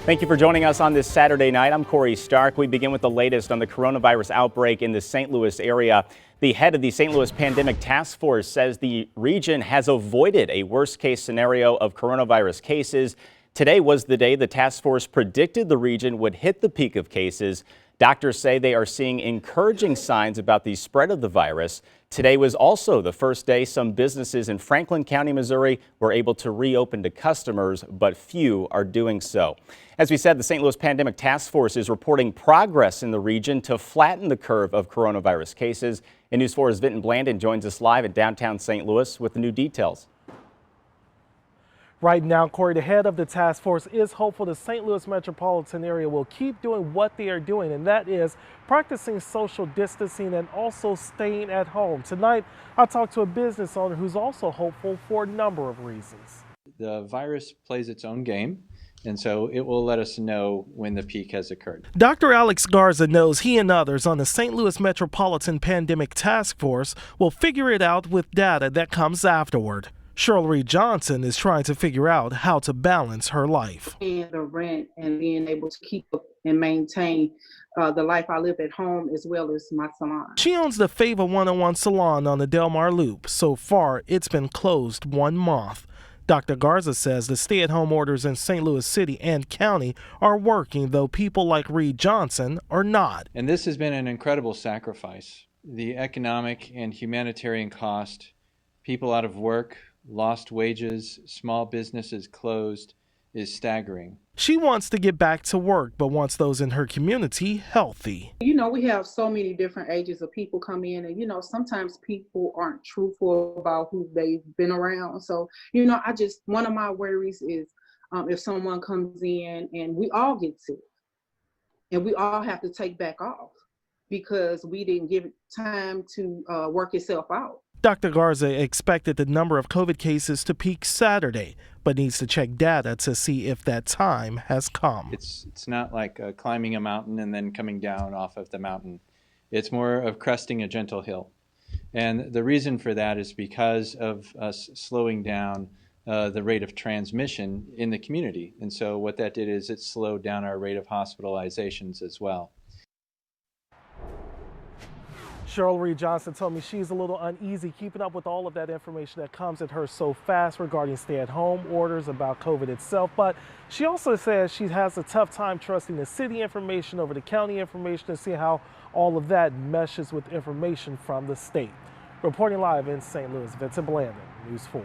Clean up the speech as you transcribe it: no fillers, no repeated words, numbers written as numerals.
Thank you for joining us on this Saturday night. I'm Corey Stark. We begin with the latest on the coronavirus outbreak in the St. Louis area. The head of the St. Louis Pandemic Task Force says the region has avoided a worst-case scenario of coronavirus cases. Today was the day the task force predicted the region would hit the peak of cases. Doctors say they are seeing encouraging signs about the spread of the virus. Today was also the first day some businesses in Franklin County, Missouri were able to reopen to customers, but few are doing so. As we said, the St. Louis Pandemic Task Force is reporting progress in the region to flatten the curve of coronavirus cases. And News 4's Vinton Blandon joins us live in downtown St. Louis with the new details. Right now, Corey, the head of the task force is hopeful the St. Louis metropolitan area will keep doing what they are doing, and that is practicing social distancing and also staying at home. Tonight, I talked to a business owner who's also hopeful for a number of reasons. The virus plays its own game, and so it will let us know when the peak has occurred. Dr. Alex Garza knows he and others on the St. Louis Metropolitan Pandemic Task Force will figure it out with data that comes afterward. Cheryl Reed Johnson is trying to figure out how to balance her life. And the rent and being able to keep up and maintain the life I live at home as well as my salon. She owns the Favor 101 salon on the Del Mar Loop. So far, it's been closed 1 month. Dr. Garza says the stay-at-home orders in St. Louis City and County are working, though people like Reed Johnson are not. And this has been an incredible sacrifice. The economic and humanitarian cost, people out of work, lost wages, small businesses closed, is staggering. She wants to get back to work, but wants those in her community healthy. You know, we have so many different ages of people come in, and, you know, sometimes people aren't truthful about who they've been around. So, you know, one of my worries is if someone comes in and we all get sick and we all have to take back off because we didn't give it time to work itself out. Dr. Garza expected the number of COVID cases to peak Saturday, but needs to check data to see if that time has come. It's not like climbing a mountain and then coming down off of the mountain. It's more of cresting a gentle hill. And the reason for that is because of us slowing down the rate of transmission in the community. And so what that did is it slowed down our rate of hospitalizations as well. Cheryl Reed Johnson told me she's a little uneasy keeping up with all of that information that comes at her so fast regarding stay-at-home orders about COVID itself. But she also says she has a tough time trusting the city information over the county information to see how all of that meshes with information from the state. Reporting live in St. Louis, Vinton Blandon, News 4.